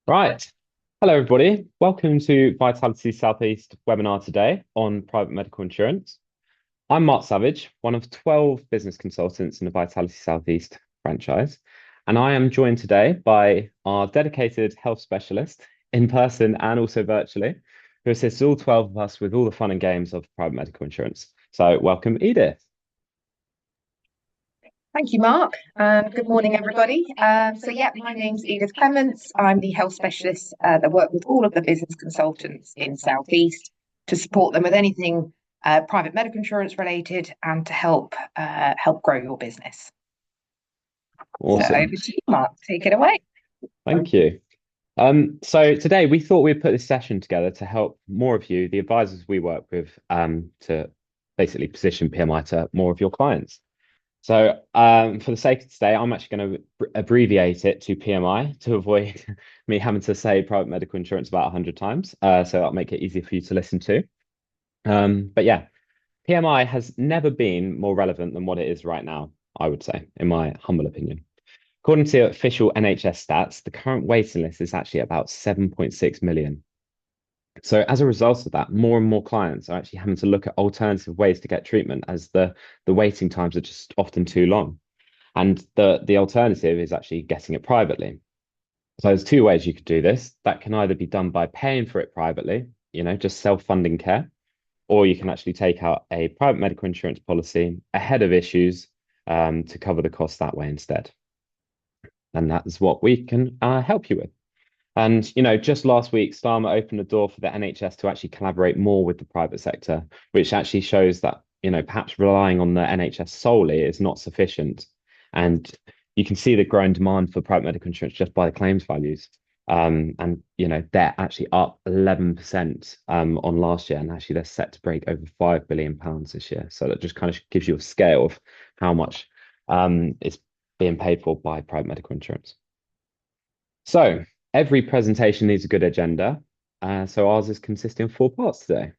Right. Hello, everybody. Welcome to Vitality Southeast webinar today on private medical insurance. I'm Mark Savage, one of 12 business consultants in the Vitality Southeast franchise, and I am joined today by our dedicated health specialist in person and also virtually, who assists all 12 of us with all the fun and games of private medical insurance. So, welcome, Edith. Thank you, Mark. Good morning, everybody. My name's Edith Clements. I'm the health specialist that work with all of the business consultants in Southeast to support them with anything private medical insurance related and to help grow your business. So over Awesome. to you, Mark. Take it away. Thank you. So today we thought we'd put this session together to help more of you, the advisors we work with, to basically position PMI to more of your clients. So for the sake of today, I'm actually going to abbreviate it to PMI to avoid me having to say private medical insurance about 100 times. So that'll make it easier for you to listen to. But yeah, PMI has never been more relevant than what it is right now, I would say, in my humble opinion. According to official NHS stats, the current waiting list is actually about 7.6 million. So as a result of that, more and more clients are actually having to look at alternative ways to get treatment as the waiting times are just often too long. And the alternative is actually getting it privately. So there's two ways you could do this. That can either be done by paying for it privately, just self-funding care, or you can actually take out a private medical insurance policy ahead of issues to cover the cost that way instead. And that is what we can help you with. And, just last week, Starmer opened the door for the NHS to actually collaborate more with the private sector, which actually shows that, perhaps relying on the NHS solely is not sufficient. And you can see the growing demand for private medical insurance just by the claims values. They're actually up 11% on last year. And actually, they're set to break over £5 billion this year. So that just kind of gives you a scale of how much is being paid for by private medical insurance. So every presentation needs a good agenda. So ours is consisting of 4 parts today.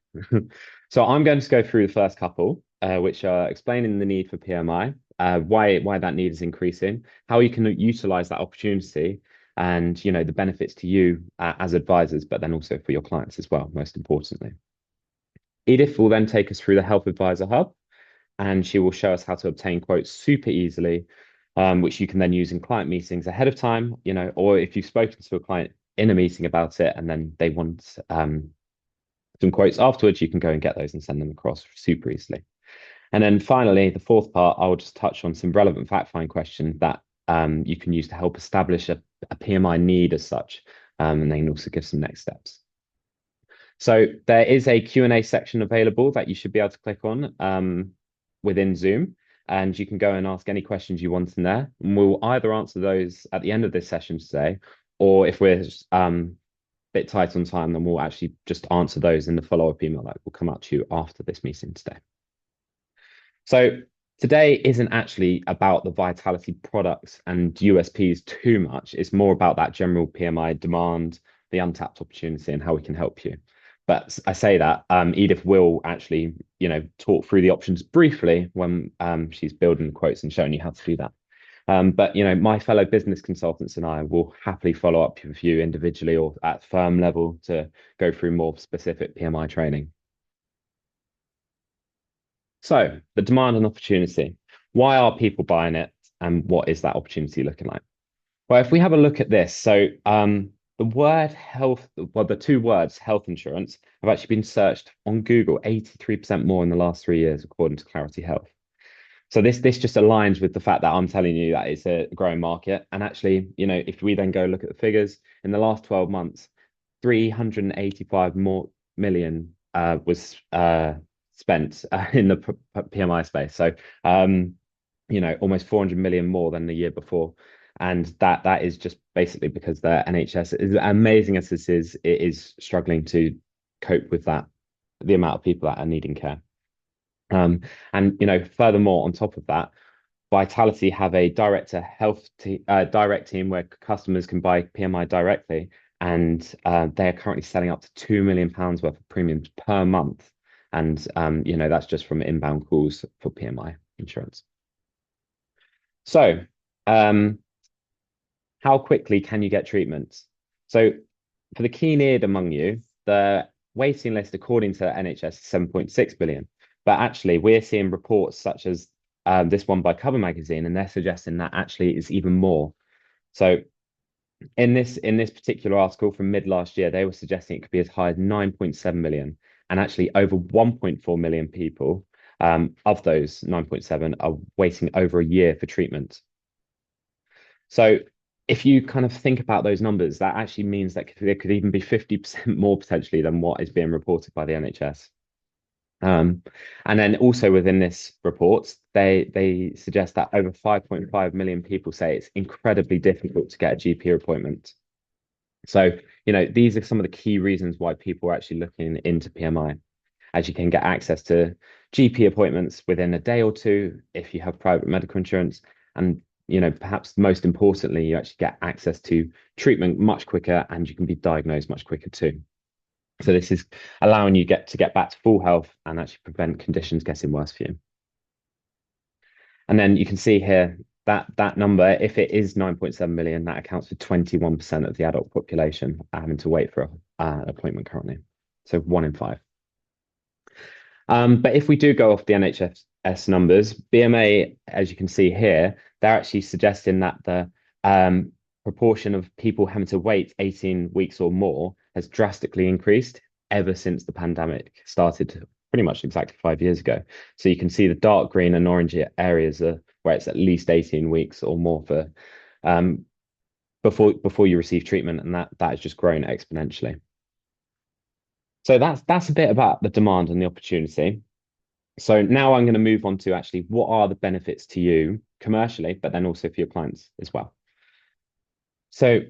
So I'm going to go through the first couple, which are explaining the need for PMI, why that need is increasing, how you can utilize that opportunity, and the benefits to you as advisors, but then also for your clients as well, most importantly. Edith will then take us through the Health Advisor Hub, and she will show us how to obtain quotes super easily, which you can then use in client meetings ahead of time, or if you've spoken to a client in a meeting about it and then they want some quotes afterwards, you can go and get those and send them across super easily. And then finally, the fourth part, I'll just touch on some relevant fact-find questions that you can use to help establish a PMI need as such, and then also give some next steps. So there is a Q&A section available that you should be able to click on within Zoom, and you can go and ask any questions you want in there. And we'll either answer those at the end of this session today, or if we're a bit tight on time, then we'll actually just answer those in the follow-up email that will come out to you after this meeting today. So today isn't actually about the Vitality products and USPs too much. It's more about that general PMI demand, the untapped opportunity, and how we can help you. But I say that Edith will actually, talk through the options briefly when she's building the quotes and showing you how to do that. But my fellow business consultants and I will happily follow up with you individually or at firm level to go through more specific PMI training. So the demand and opportunity. Why are people buying it, and what is that opportunity looking like? Well, if we have a look at this, so the word health, well, the two words health insurance have actually been searched on Google 83% more in the last 3 years, according to Clarity Health. So this just aligns with the fact that I'm telling you that it's a growing market. And actually, if we then go look at the figures, in the last 12 months, 385 more million was spent in the PMI space. So, almost 400 million more than the year before. And that is just basically because the NHS, as amazing as this is, it is struggling to cope with that, the amount of people that are needing care. And furthermore, on top of that, Vitality have a direct team where customers can buy PMI directly, and they are currently selling up to £2 million worth of premiums per month. And that's just from inbound calls for PMI insurance. So, how quickly can you get treatment? So for the keen-eared among you, the waiting list according to NHS is 7.6 billion. But actually, we're seeing reports such as this one by Cover Magazine, and they're suggesting that actually is even more. So in this particular article from mid last year, they were suggesting it could be as high as 9.7 million, and actually over 1.4 million people of those 9.7 are waiting over a year for treatment. So if you kind of think about those numbers, that actually means that there could even be 50% more potentially than what is being reported by the NHS. And then also within this report, they suggest that over 5.5 million people say it's incredibly difficult to get a GP appointment. So, these are some of the key reasons why people are actually looking into PMI, as you can get access to GP appointments within a day or two if you have private medical insurance. And, perhaps most importantly, you actually get access to treatment much quicker and you can be diagnosed much quicker too. So this is allowing you to get back to full health and actually prevent conditions getting worse for you. And then you can see here that that number, if it is 9.7 million, that accounts for 21% of the adult population having to wait for an appointment currently. So 1 in 5. But if we do go off the NHS numbers, BMA, as you can see here, they're actually suggesting that the proportion of people having to wait 18 weeks or more has drastically increased ever since the pandemic started pretty much exactly 5 years ago. So you can see the dark green and orange areas are where it's at least 18 weeks or more for before you receive treatment, and that has just grown exponentially. So that's a bit about the demand and the opportunity. So now I'm going to move on to actually what are the benefits to you commercially, but then also for your clients as well. So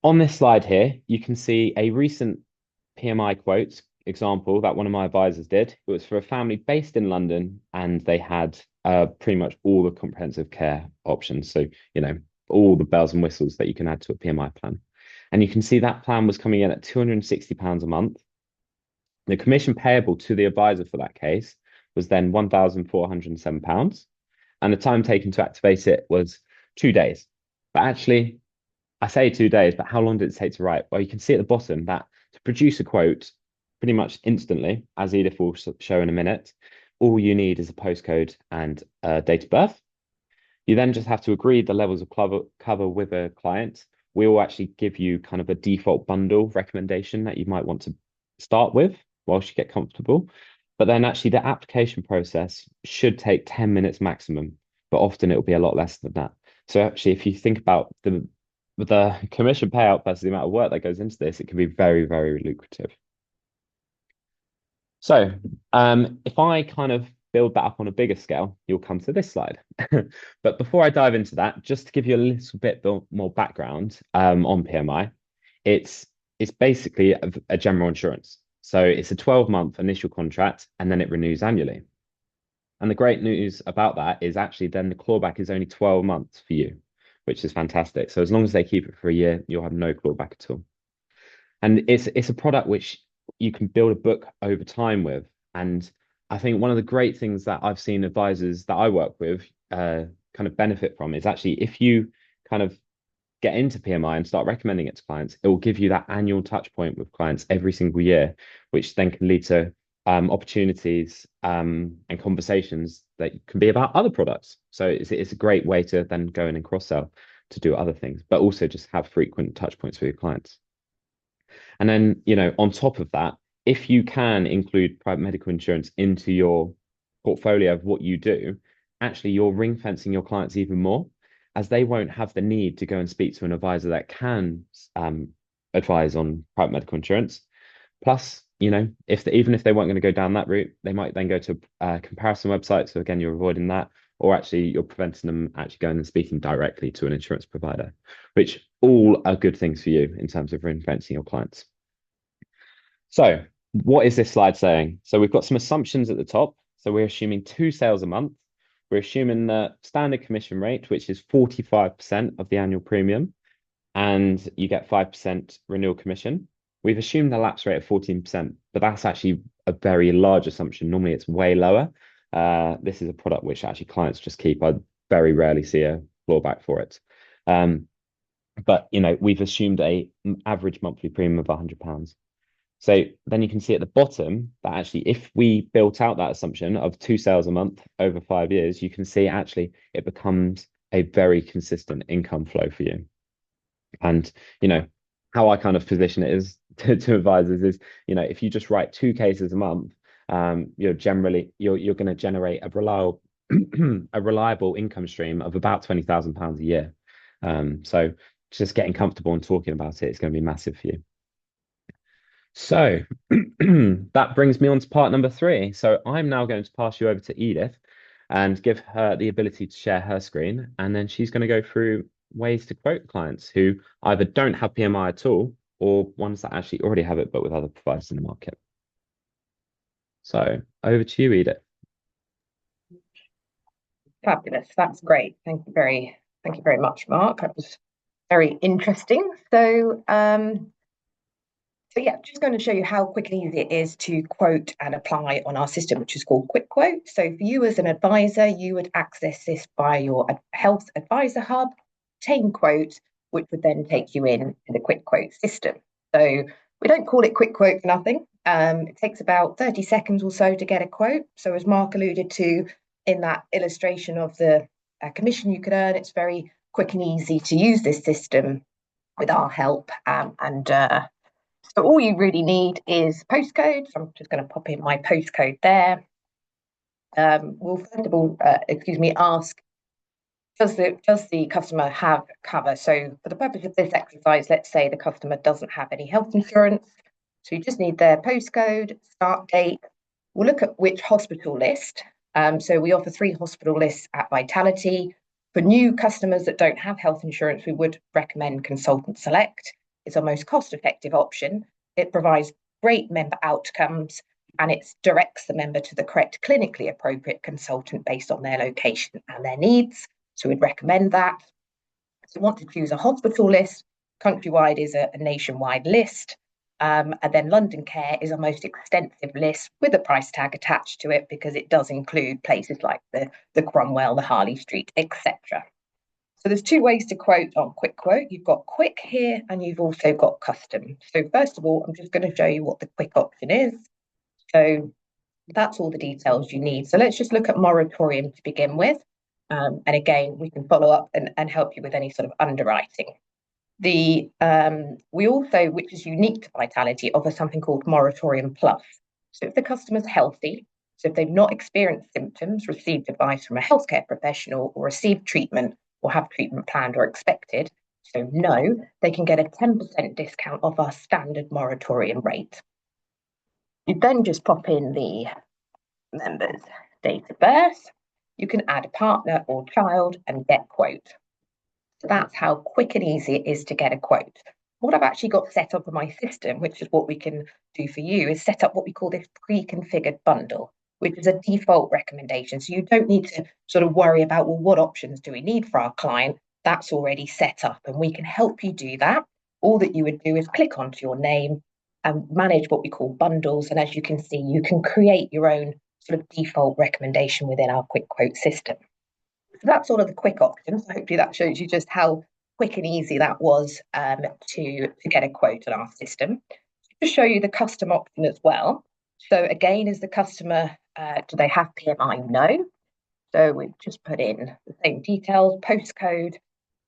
on this slide here, you can see a recent PMI quote example that one of my advisors did. It was for a family based in London, and they had pretty much all the comprehensive care options. So, all the bells and whistles that you can add to a PMI plan. And you can see that plan was coming in at £260 a month. The commission payable to the advisor for that case was then £1,407. And the time taken to activate it was 2 days. But actually, I say 2 days, but how long did it take to write? Well, you can see at the bottom that to produce a quote pretty much instantly, as Edith will show in a minute, all you need is a postcode and a date of birth. You then just have to agree the levels of cover with a client. We will actually give you kind of a default bundle recommendation that you might want to start with whilst you get comfortable. But then actually the application process should take 10 minutes maximum, but often it'll be a lot less than that. So actually, if you think about the commission payout versus the amount of work that goes into this, it can be very, very lucrative. So if I kind of build that up on a bigger scale, you'll come to this slide. But before I dive into that, just to give you a little bit more background on PMI, it's basically a general insurance. So it's a 12-month initial contract, and then it renews annually. And the great news about that is actually then the clawback is only 12 months for you, which is fantastic. So as long as they keep it for a year, you'll have no clawback at all. And it's a product which you can build a book over time with. And I think one of the great things that I've seen advisors that I work with kind of benefit from is actually if you kind of get into PMI and start recommending it to clients, it will give you that annual touch point with clients every single year, which then can lead to opportunities and conversations that can be about other products. So it's a great way to then go in and cross sell to do other things, but also just have frequent touch points with your clients. And then, on top of that, if you can include private medical insurance into your portfolio of what you do, actually you're ring fencing your clients even more, as they won't have the need to go and speak to an advisor that can advise on private medical insurance. Plus, even if they weren't going to go down that route, they might then go to a comparison website. So again, you're avoiding that, or actually you're preventing them actually going and speaking directly to an insurance provider, which all are good things for you in terms of ring fencing your clients. So what is this slide saying? So we've got some assumptions at the top. So we're assuming 2 sales a month. We're assuming the standard commission rate, which is 45% of the annual premium, and you get 5% renewal commission. We've assumed the lapse rate of 14%, but that's actually a very large assumption. Normally it's way lower. This is a product which actually clients just keep. I very rarely see a clawback for it. but we've assumed a average monthly premium of £100. So then you can see at the bottom that actually, if we built out that assumption of 2 sales a month over 5 years, you can see actually it becomes a very consistent income flow for you. And how I kind of position it is to advisors is, if you just write 2 cases a month, you're going to generate a reliable a reliable income stream of about £20,000 a year. So just getting comfortable and talking about it is going to be massive for you. So that brings me on to part number 3. So I'm now going to pass you over to Edith and give her the ability to share her screen. And then she's going to go through ways to quote clients who either don't have PMI at all or ones that actually already have it, but with other providers in the market. So over to you, Edith. Fabulous. That's great. Thank you very much, Mark. That was very interesting. So yeah, just going to show you how quick and easy it is to quote and apply on our system, which is called Quick Quote. So for you as an advisor, you would access this via your Health Advisor Hub, obtain quote, which would then take you in to the Quick Quote system. So we don't call it Quick Quote for nothing. It takes about 30 seconds or so to get a quote. So as Mark alluded to in that illustration of the commission you could earn, it's very quick and easy to use this system with our help. So all you really need is postcode. So I'm just going to pop in my postcode there. We'll first of all, ask, does the customer have cover? So for the purpose of this exercise, let's say the customer doesn't have any health insurance. So you just need their postcode, start date. We'll look at which hospital list. So we offer 3 hospital lists at Vitality. For new customers that don't have health insurance, we would recommend Consultant Select. It's our most cost-effective option. It provides great member outcomes and it directs the member to the correct clinically appropriate consultant based on their location and their needs. So we'd recommend that. So we want to choose a hospital list. Countrywide is a nationwide list. And then London Care is our most extensive list with a price tag attached to it because it does include places like the Cromwell, the Harley Street, etc. So there's 2 ways to quote on Quick Quote. You've got Quick here and you've also got Custom. So first of all, I'm just going to show you what the Quick option is. So that's all the details you need. So let's just look at moratorium to begin with. And again, we can follow up and help you with any sort of underwriting. We also, which is unique to Vitality, offer something called Moratorium Plus. So if the customer's healthy, so if they've not experienced symptoms, received advice from a healthcare professional, or received treatment or have treatment planned or expected, so no, they can get a 10% discount off our standard moratorium rate. You then just pop in the member's date of birth. You can add a partner or child and get quote. So that's how quick and easy it is to get a quote. What I've actually got set up on my system, which is what we can do for you, is set up what we call this pre-configured bundle, which is a default recommendation. So you don't need to sort of worry about, well, what options do we need for our client? That's already set up and we can help you do that. All that you would do is click onto your name and manage what we call bundles. And as you can see, you can create your own sort of default recommendation within our quick quote system. So that's sort of the quick options. Hopefully that shows you just how quick and easy that was to get a quote on our system. To show you the custom option as well. So again, is the customer, do they have PMI? No. So we've just put in the same details, postcode,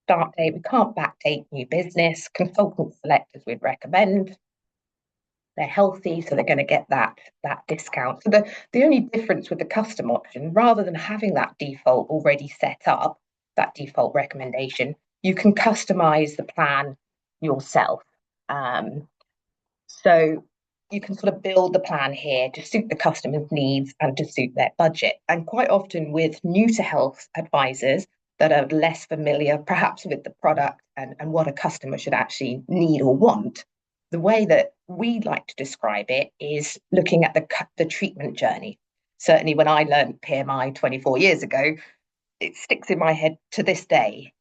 start date. We can't backdate new business, consultant select as we'd recommend. They're healthy, so they're going to get that discount. So the only difference with the custom option, rather than having that default already set up, that default recommendation, you can customize the plan yourself. So you can sort of build the plan here to suit the customer's needs and to suit their budget. And quite often with new to health advisors that are less familiar perhaps with the product and what a customer should actually need or want, the way that we like to describe it is looking at the treatment journey. Certainly when I learned PMI 24 years ago, it sticks in my head to this day,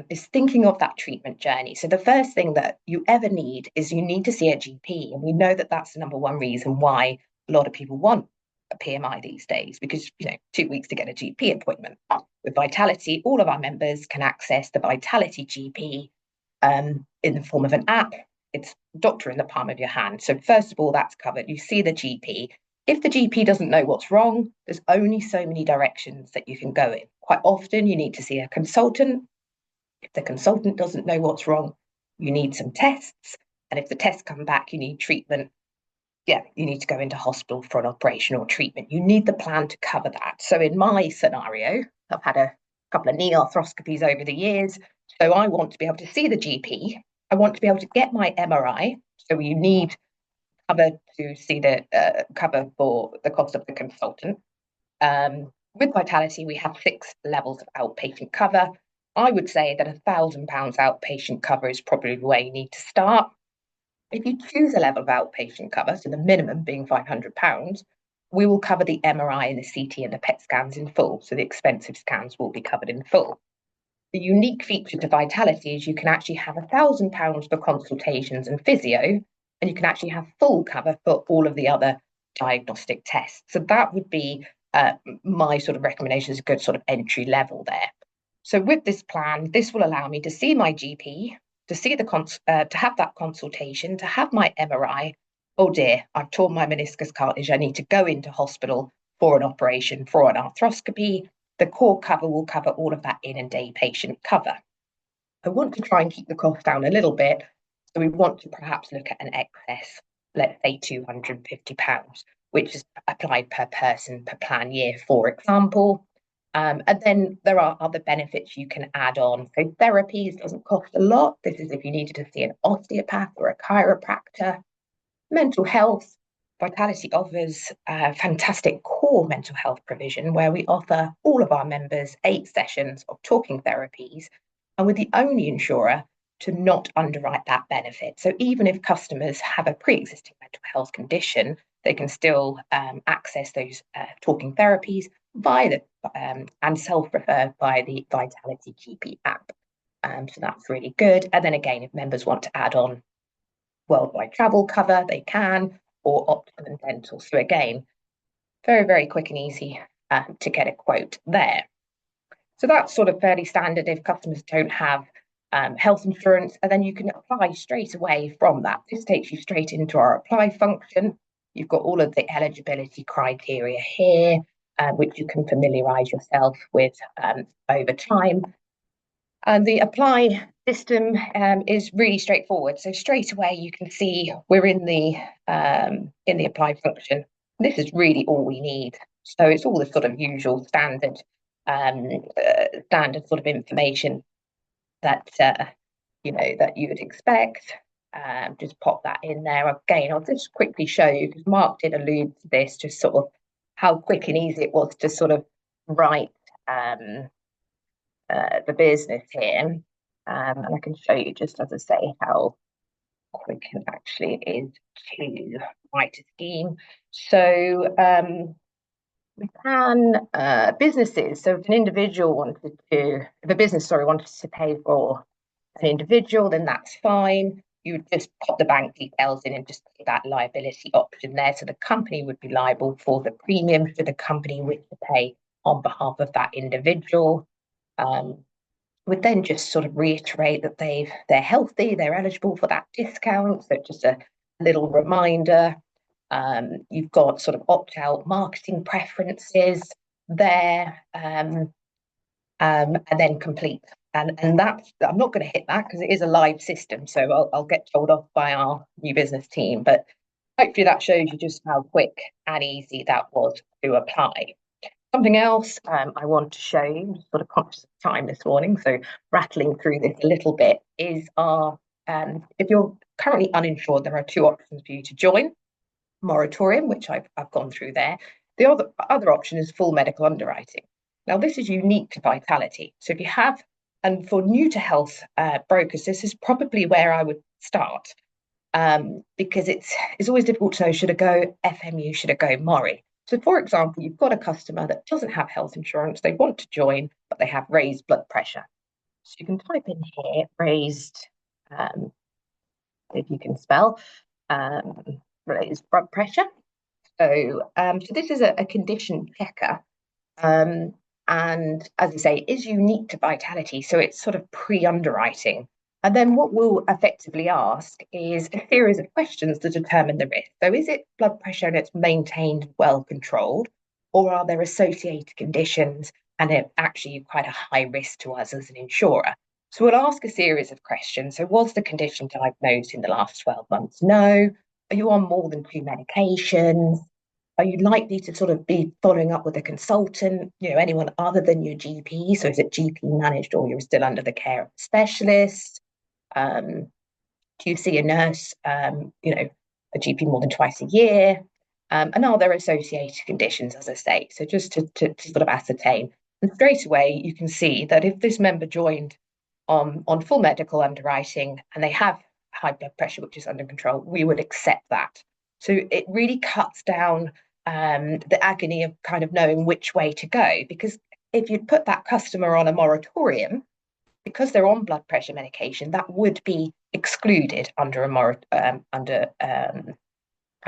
is thinking of that treatment journey. So the first thing that you ever need is you need to see a GP. And we know that that's the number one reason why a lot of people want a PMI these days, because 2 weeks to get a GP appointment. With Vitality, all of our members can access the Vitality GP in the form of an app. It's doctor in the palm of your hand. So first of all, that's covered. You see the GP. If the GP doesn't know what's wrong, there's only so many directions that you can go in. Quite often you need to see a consultant. If the consultant doesn't know what's wrong, you need some tests. And if the tests come back, you need treatment. Yeah, you need to go into hospital for an operation or treatment. You need the plan to cover that. So in my scenario, I've had a couple of knee arthroscopies over the years. So I want to be able to see the GP. I want to be able to get my MRI. So you need cover to see the cover for the cost of the consultant. With Vitality, we have 6 levels of outpatient cover. I would say that £1,000 outpatient cover is probably where you need to start. If you choose a level of outpatient cover, so the minimum being £500, we will cover the MRI and the CT and the PET scans in full. So the expensive scans will be covered in full. The unique feature to Vitality is you can actually have £1,000 for consultations and physio, and you can actually have full cover for all of the other diagnostic tests. So that would be my sort of recommendation is a good sort of entry level there. So with this plan, this will allow me to see my GP, to see the to have that consultation, to have my MRI. Oh dear, I've torn my meniscus cartilage. I need to go into hospital for an operation, for an arthroscopy. The core cover will cover all of that in and day patient cover. I want to try and keep the cost down a little bit. So we want to perhaps look at an excess, let's say £250, which is applied per person per plan year, for example. And then there are other benefits you can add on. So therapies doesn't cost a lot. This is if you needed to see an osteopath or a chiropractor. Mental health, Vitality offers a fantastic core mental health provision where we offer all of our members 8 sessions of talking therapies, and we're the only insurer to not underwrite that benefit. So even if customers have a pre-existing mental health condition, they can still access those talking therapies via the and self-refer via the Vitality GP app. So that's really good. And then again, if members want to add on worldwide travel cover, they can, or optical and dental. So again, very, very quick and easy to get a quote there. So that's sort of fairly standard if customers don't have health insurance, and then you can apply straight away from that. This takes you straight into our apply function. You've got all of the eligibility criteria here, which you can familiarise yourself with over time. And the apply system is really straightforward. So straight away you can see we're in the apply function. This is really all we need. So it's all the sort of usual standard sort of information that that you would expect. Just pop that in there. Again, I'll just quickly show you, because Mark did allude to this, just sort of how quick and easy it was to sort of write the business here. And I can show you, just as I say, how quick it actually is to write a scheme. So we can businesses. So if an individual wanted to, if a business, sorry, wanted to pay for an individual, then that's fine. You would just pop the bank details in and just put that liability option there. So the company would be liable for the premium should the company wish to pay on behalf of that individual. Would then just sort of reiterate that they're healthy, they're eligible for that discount. So just a little reminder. You've got sort of opt-out marketing preferences there, and then complete. And that's, I'm not going to hit that because it is a live system, so I'll get told off by our new business team. But hopefully that shows you just how quick and easy that was to apply. Something else I want to show you, sort of conscious of time this morning, so rattling through this a little bit, is our, if you're currently uninsured, there are 2 options for you to join. Moratorium, which I've gone through there. The other option is full medical underwriting. Now, this is unique to Vitality. So if you have, and for new to health brokers, this is probably where I would start, because it's always difficult to know, should it go FMU, should it go Mori? So, for example, you've got a customer that doesn't have health insurance, they want to join, but they have raised blood pressure. So you can type in here, raised, if you can spell, raised blood pressure. So, so this is a condition checker. And as I say, it is unique to Vitality. So it's sort of pre-underwriting. And then what we'll effectively ask is a series of questions to determine the risk. So is it blood pressure and it's maintained well controlled, or are there associated conditions and they're actually quite a high risk to us as an insurer? So we'll ask a series of questions. So was the condition diagnosed in the last 12 months? No. Are you on more than 2 medications? Are you likely to sort of be following up with a consultant, anyone other than your GP? So is it GP managed or you're still under the care of a specialist? Um, do you see a nurse, a GP more than twice a year? And are there associated conditions, as I say? So just to sort of ascertain. And straight away, you can see that if this member joined on full medical underwriting and they have high blood pressure, which is under control, we would accept that. So it really cuts down the agony of kind of knowing which way to go. Because if you'd put that customer on a moratorium, because they're on blood pressure medication, that would be excluded under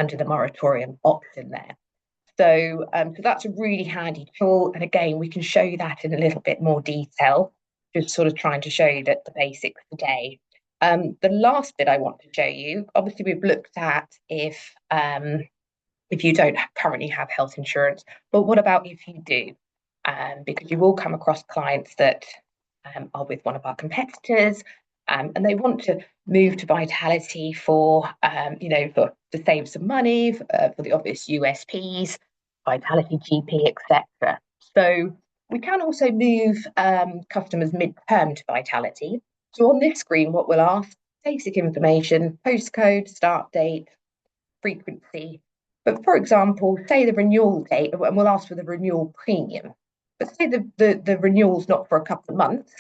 the moratorium option there. So that's a really handy tool. And again, we can show you that in a little bit more detail, just sort of trying to show you that the basics today. The last bit I want to show you, obviously we've looked at if you don't currently have health insurance, but what about if you do? Because you will come across clients that are with one of our competitors, and they want to move to Vitality to save some money for the obvious USPs, Vitality GP, etc. So we can also move customers mid-term to Vitality. So on this screen, what we'll ask, basic information, postcode, start date, frequency. But for example, say the renewal date, and we'll ask for the renewal premium. But say the renewal's not for a couple of months,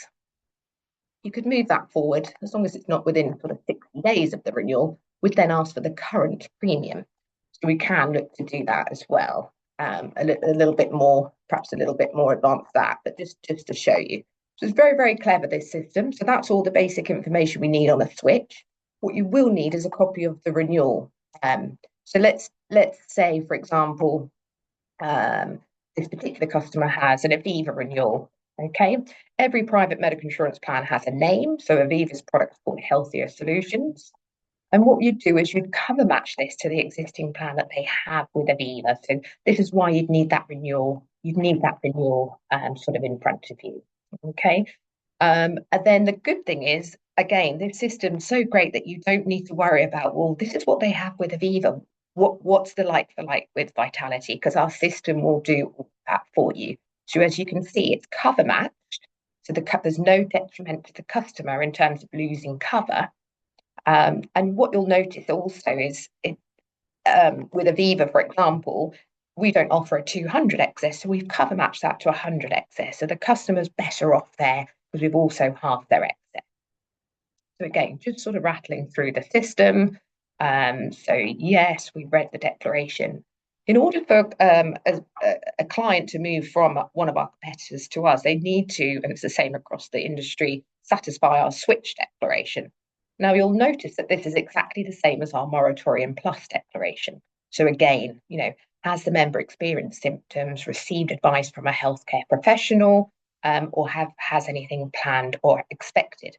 you could move that forward as long as it's not within sort of 60 days of the renewal. We'd then ask for the current premium. So we can look to do that as well. A little bit more, perhaps a little bit more advanced that, but just to show you. So it's very, very clever, this system. So that's all the basic information we need on a switch. What you will need is a copy of the renewal. So let's say, for example, this particular customer has an Aviva renewal. Okay, every private medical insurance plan has a name. So Aviva's product is called Healthier Solutions. And what you'd do is you'd cover match this to the existing plan that they have with Aviva. So this is why you'd need that renewal. You'd need that renewal sort of in front of you. Okay. And then the good thing is, again, this system's so great that you don't need to worry about, well, this is what they have with Aviva. What's the like for like with Vitality? Because our system will do that for you. So as you can see, it's cover matched. So there's no detriment to the customer in terms of losing cover. And what you'll notice also is with Aviva, for example, we don't offer a 200 excess, so we've cover matched that to 100 excess. So the customer's better off there because we've also halved their excess. So again, just sort of rattling through the system. So yes, we read the declaration. In order for a client to move from one of our competitors to us, they need to, and it's the same across the industry, satisfy our switch declaration. Now you'll notice that this is exactly the same as our moratorium plus declaration. So again, has the member experienced symptoms, received advice from a healthcare professional, or has anything planned or expected?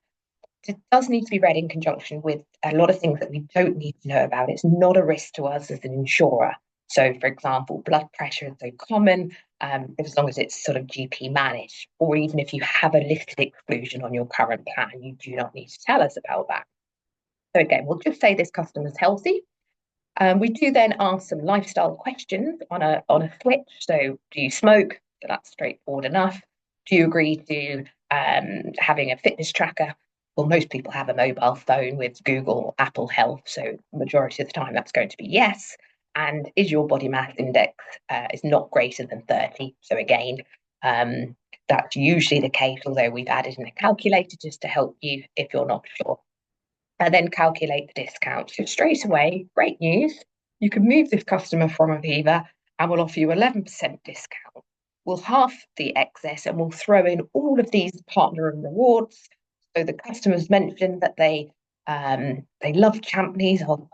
It does need to be read in conjunction with a lot of things that we don't need to know about. It's not a risk to us as an insurer. So, for example, blood pressure is so common, as long as it's sort of GP managed, or even if you have a listed exclusion on your current plan, you do not need to tell us about that. So again, we'll just say this customer's healthy. We do then ask some lifestyle questions on a switch. So do you smoke? So that's straightforward enough. Do you agree to having a fitness tracker? Well, most people have a mobile phone with Google or Apple Health, so majority of the time that's going to be yes. And is your body mass index is not greater than 30? So again, that's usually the case, although we've added in a calculator just to help you if you're not sure. And then calculate the discount. So straight away, great news. You can move this customer from Aviva and we'll offer you 11% discount. We'll half the excess and we'll throw in all of these partner and rewards. So the customers mentioned that they love Champneys. I'll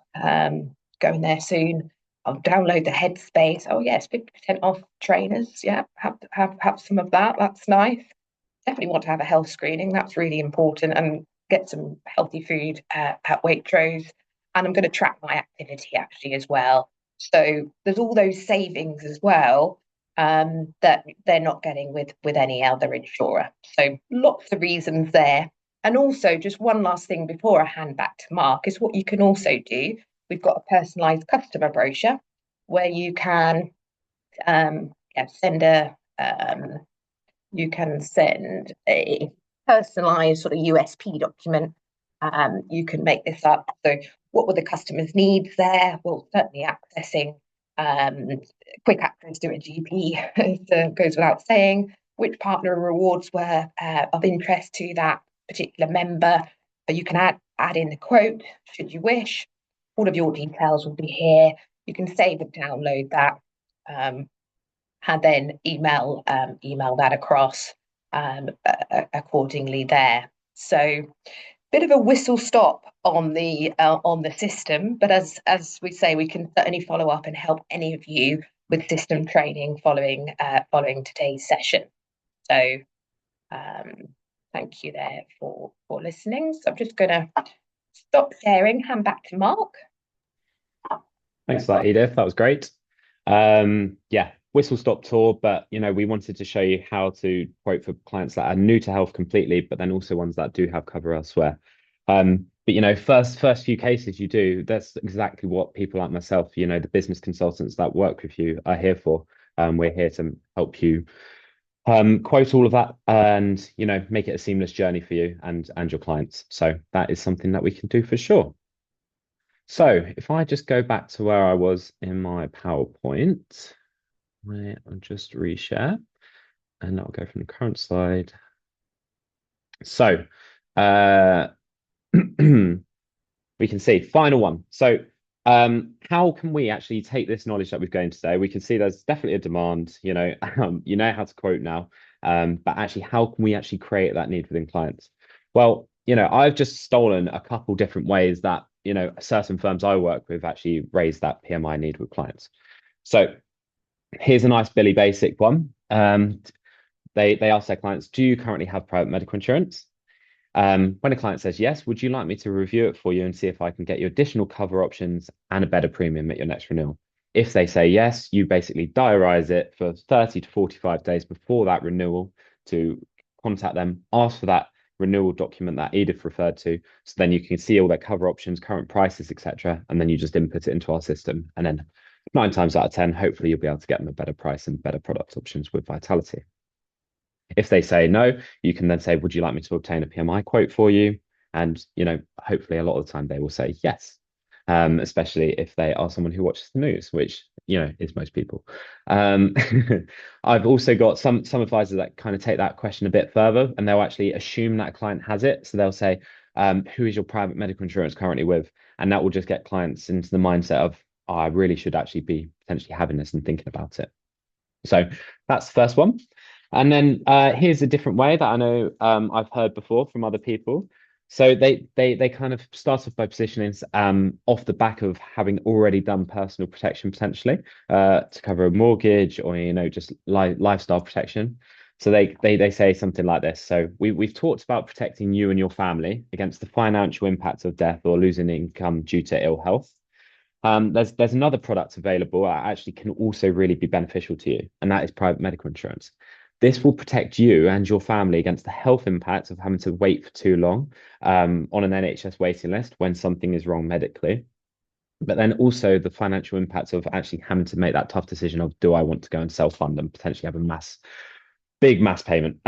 go in there soon. I'll download the Headspace. Oh yes, 50% off trainers. Yeah, have some of that. That's nice. Definitely want to have a health screening. That's really important. And get some healthy food at Waitrose, and I'm going to track my activity actually as well. So there's all those savings as well that they're not getting with any other insurer. So lots of reasons there. And also, just one last thing before I hand back to Mark is what you can also do. We've got a personalised customer brochure where yeah, you can send a personalized sort of USP document. You can make this up. So, what were the customer's needs there? Well, certainly accessing um, quick access to a GP goes without saying. Which partner rewards were of interest to that particular member? But you can add in the quote should you wish. All of your details will be here. You can save and download that. And then email that across accordingly there. So bit of a whistle stop on the system, but as we say, we can certainly follow up and help any of you with system training following today's session. So thank you there for listening. So I'm just going to stop sharing, hand back to Mark. Thanks for that, Edith. That was great. Yeah, whistle stop tour, but we wanted to show you how to quote for clients that are new to health completely, but then also ones that do have cover elsewhere. But first few cases you do, that's exactly what people like myself, the business consultants that work with you are here for. We're here to help you quote all of that and make it a seamless journey for you and your clients. So that is something that we can do for sure. So if I just go back to where I was in my PowerPoint, I'll just reshare and I'll go from the current slide. So we can see final one. So how can we actually take this knowledge that we've gained today? We can see there's definitely a demand, you know how to quote now, but actually how can we actually create that need within clients? Well, I've just stolen a couple different ways that certain firms I work with actually raise that PMI need with clients. So here's a nice Billy Basic one. They ask their clients, do you currently have private medical insurance? When a client says yes, would you like me to review it for you and see if I can get you additional cover options and a better premium at your next renewal? If they say yes, you basically diarize it for 30 to 45 days before that renewal to contact them, ask for that renewal document that Edith referred to, so then you can see all their cover options, current prices, etc., and then you just input it into our system, and then 9 times out of 10, hopefully you'll be able to get them a better price and better product options with Vitality. If they say no, you can then say, would you like me to obtain a PMI quote for you? And hopefully a lot of the time they will say yes, especially if they are someone who watches the news, which is most people. I've also got some advisors that kind of take that question a bit further, and they'll actually assume that a client has it. So they'll say, who is your private medical insurance currently with? And that will just get clients into the mindset of, oh, I really should actually be potentially having this and thinking about it. So that's the first one. And then here's a different way that I know I've heard before from other people. So they kind of start off by positioning off the back of having already done personal protection potentially to cover a mortgage or just lifestyle protection. So they say something like this. So we've talked about protecting you and your family against the financial impact of death or losing income due to ill health. There's another product available that actually can also really be beneficial to you, and that is private medical insurance. This will protect you and your family against the health impacts of having to wait for too long on an NHS waiting list when something is wrong medically, but then also the financial impacts of actually having to make that tough decision of, do I want to go and self-fund and potentially have a big mass payment?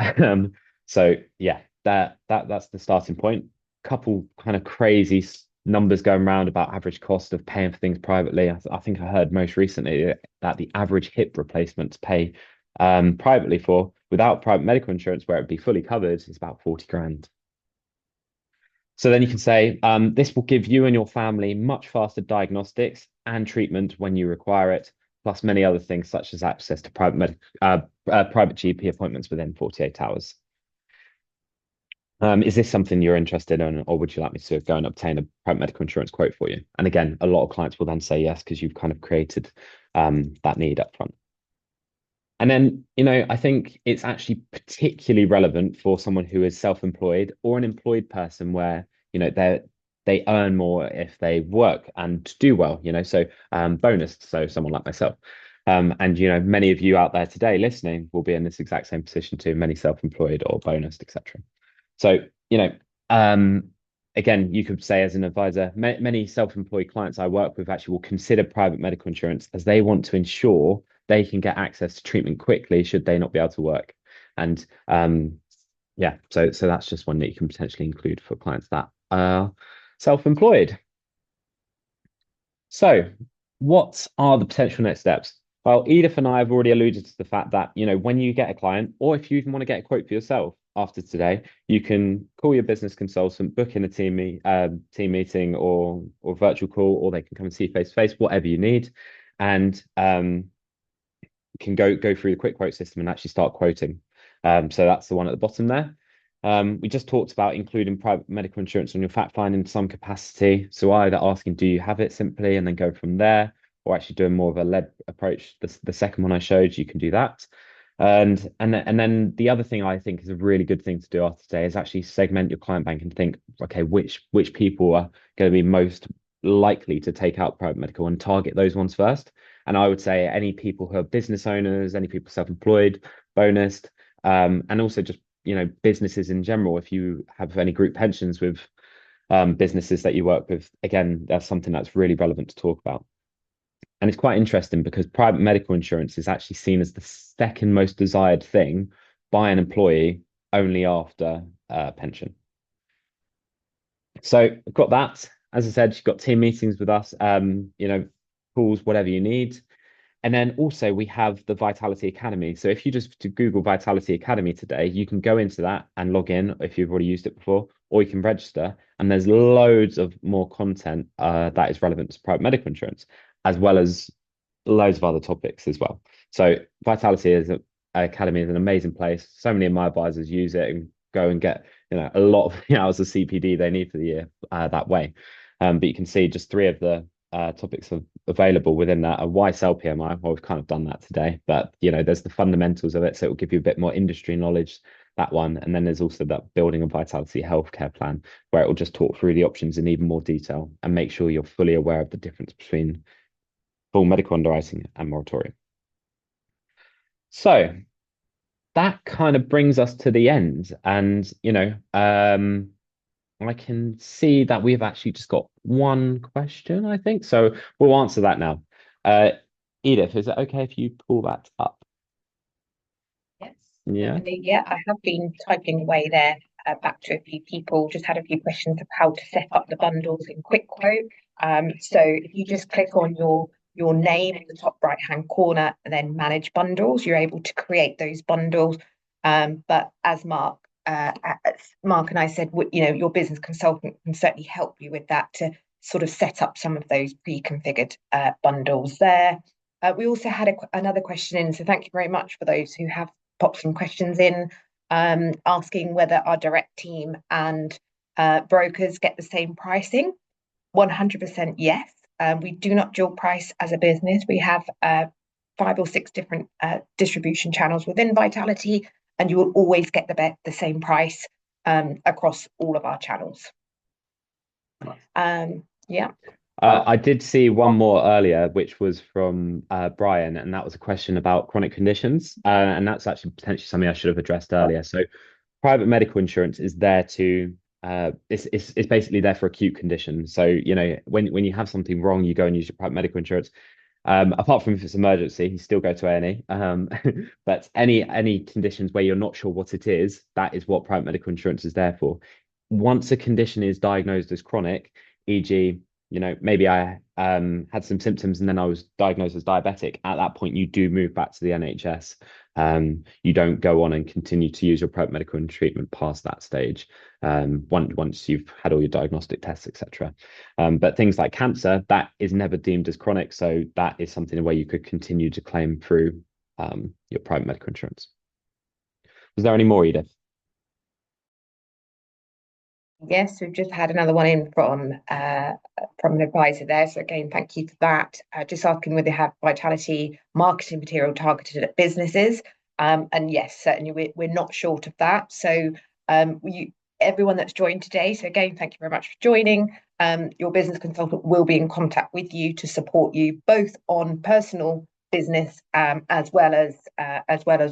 So yeah, that's the starting point. Couple kind of crazy numbers going around about average cost of paying for things privately. I think I heard most recently that the average hip replacement to pay privately for without private medical insurance, where it'd be fully covered, is about 40 grand. So then you can say, this will give you and your family much faster diagnostics and treatment when you require it, plus many other things such as access to private GP appointments within 48 hours. Is this something you're interested in, or would you like me to go and obtain a private medical insurance quote for you? And again, a lot of clients will then say yes, because you've kind of created that need up front. And then, I think it's actually particularly relevant for someone who is self-employed or an employed person where, they earn more if they work and do well, so bonus, so someone like myself. And many of you out there today listening will be in this exact same position too, many self-employed or bonus, etc. So, you know, um, again, you could say as an advisor, many self-employed clients I work with actually will consider private medical insurance as they want to ensure they can get access to treatment quickly should they not be able to work. And yeah, so that's just one that you can potentially include for clients that are self-employed. So, what are the potential next steps? Well, Edith and I have already alluded to the fact that, when you get a client, or if you even want to get a quote for yourself after today, you can call your business consultant, book in a team meeting or virtual call, or they can come and see you face to face, whatever you need, and can go through the quick quote system and actually start quoting. So that's the one at the bottom there. We just talked about including private medical insurance on your fact find in some capacity. So either asking, do you have it simply, and then go from there, or actually doing more of a led approach. The second one I showed, you can do that. And then the other thing I think is a really good thing to do after today is actually segment your client bank and think, okay, which people are going to be most likely to take out private medical and target those ones first. And I would say any people who are business owners, any people self-employed, bonus, and also just businesses in general. If you have any group pensions with businesses that you work with, again, that's something that's really relevant to talk about. And it's quite interesting because private medical insurance is actually seen as the second most desired thing by an employee only after pension. So I've got that. As I said, you've got team meetings with us, calls, whatever you need. And then also we have the Vitality Academy. So if you just to Google Vitality Academy today, you can go into that and log in if you've already used it before, or you can register. And there's loads of more content that is relevant to private medical insurance, as well as loads of other topics as well. So Vitality Academy is an amazing place. So many of my advisors use it and go and get a lot of the hours of CPD they need for the year that way. But you can see just three of the topics available within that. A why sell PMI? Well, we've kind of done that today, but there's the fundamentals of it, so it will give you a bit more industry knowledge. That one, and then there's also that building a vitality healthcare plan, where it will just talk through the options in even more detail and make sure you're fully aware of the difference between full medical underwriting and moratorium. So that kind of brings us to the end, and I can see that we've actually just got one question, I think. So we'll answer that now. Uh, Edith, is it okay if you pull that up? Yes, Yeah. certainly. Yeah, I have been typing away there back to a few people, just had a few questions of how to set up the bundles in Quick Quote. So if you just click on your name in the top right hand corner and then manage bundles, you're able to create those bundles. But as Mark and I said, your business consultant can certainly help you with that to sort of set up some of those pre-configured bundles there. We also had another question in, so thank you very much for those who have popped some questions in, asking whether our direct team and brokers get the same pricing. 100% yes. We do not dual price as a business. We have 5 or 6 different distribution channels within Vitality, and you will always get the same price across all of our channels. Yeah. I did see one more earlier, which was from Brian, and that was a question about chronic conditions. And that's actually potentially something I should have addressed earlier. So private medical insurance is there to it's basically there for acute conditions. So, when you have something wrong, you go and use your private medical insurance. Apart from if it's emergency, you still go to A&E. But any conditions where you're not sure what it is, that is what private medical insurance is there for. Once a condition is diagnosed as chronic, e.g., maybe I had some symptoms and then I was diagnosed as diabetic. At that point, you do move back to the NHS. You don't go on and continue to use your private medical treatment past that stage. Once you've had all your diagnostic tests, etc. But things like cancer, that is never deemed as chronic, so that is something where you could continue to claim through your private medical insurance. Was there any more, Edith? Yes, we've just had another one in from an advisor there. So again, thank you for that. Just asking whether they have vitality marketing material targeted at businesses. And yes, certainly we're not short of that. So everyone that's joined today. So again, thank you very much for joining. Your business consultant will be in contact with you to support you both on personal business as well as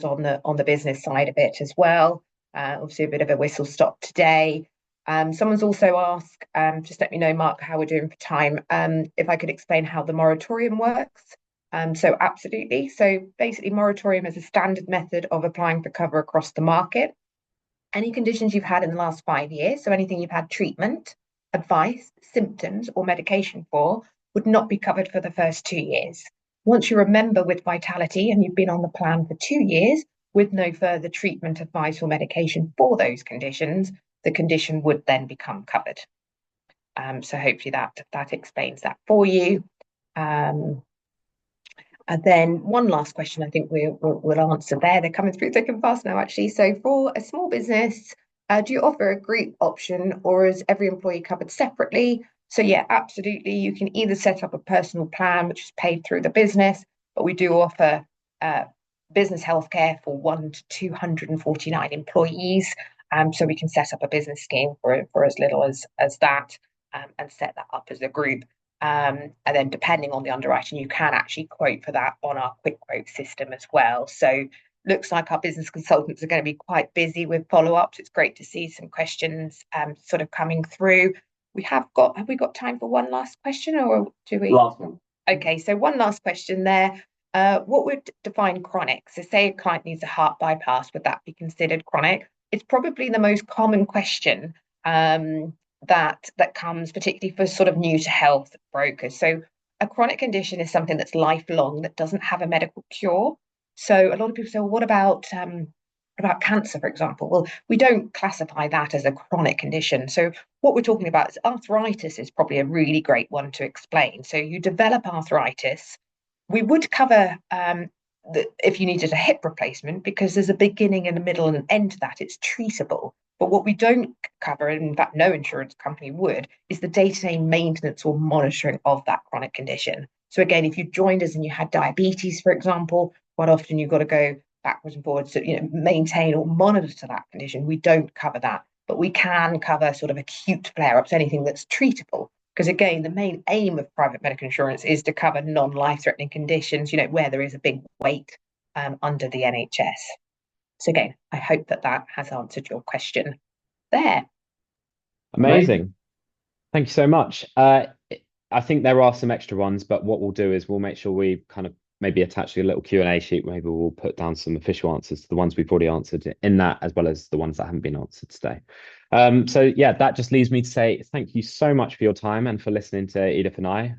on the business side of it as well. Obviously, a bit of a whistle stop today. Someone's also asked, just let me know, Mark, how we're doing for time. If I could explain how the moratorium works. So absolutely. So basically, moratorium is a standard method of applying for cover across the market. Any conditions you've had in the last 5 years, so anything you've had treatment, advice, symptoms, or medication for, would not be covered for the first 2 years. Once you're a member with Vitality and you've been on the plan for 2 years with no further treatment, advice, or medication for those conditions, the condition would then become covered. So hopefully that explains that for you. And then one last question I think we'll answer there. They're coming through thick and fast now, actually. So for a small business, do you offer a group option or is every employee covered separately? So yeah, absolutely. You can either set up a personal plan, which is paid through the business, but we do offer business healthcare for 1 to 249 employees. So we can set up a business scheme for as little as that and set that up as a group. And then depending on the underwriting, you can actually quote for that on our quick quote system as well. So looks like our business consultants are going to be quite busy with follow-ups. It's great to see some questions sort of coming through. Have we got time for one last question or do we? Last one. Okay, so one last question there. What would define chronic? So say a client needs a heart bypass, would that be considered chronic? It's probably the most common question that comes particularly for sort of new to health brokers. So a chronic condition is something that's lifelong that doesn't have a medical cure. So a lot of people say, well, what about cancer, for example? Well, we don't classify that as a chronic condition. So what we're talking about is arthritis is probably a really great one to explain. So you develop arthritis. We would cover if you needed a hip replacement because there's a beginning and a middle and an end to that. It's treatable. But what we don't cover, and in fact, no insurance company would, is the day-to-day maintenance or monitoring of that chronic condition. So again, if you joined us and you had diabetes, for example, quite often you've got to go backwards and forwards to maintain or monitor that condition. We don't cover that, but we can cover sort of acute flare-ups, anything that's treatable. Because again, the main aim of private medical insurance is to cover non-life-threatening conditions, where there is a big weight under the NHS. So again, I hope that has answered your question there. Amazing. Thank you so much. I think there are some extra ones, but what we'll do is we'll make sure we kind of maybe attach a little Q&A sheet. Maybe we'll put down some official answers to the ones we've already answered in that, as well as the ones that haven't been answered today. So yeah, that just leaves me to say thank you so much for your time and for listening to Edith and I.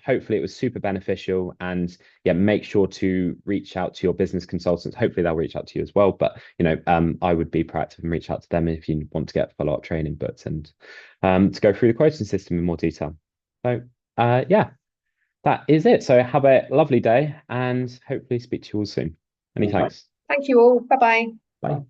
Hopefully it was super beneficial, and yeah, make sure to reach out to your business consultants. Hopefully they'll reach out to you as well. But I would be proactive and reach out to them if you want to get follow-up training booked and to go through the quoting system in more detail. So yeah, that is it. So have a lovely day and hopefully speak to you all soon. Many thanks. Thank you all. Bye-bye. Bye.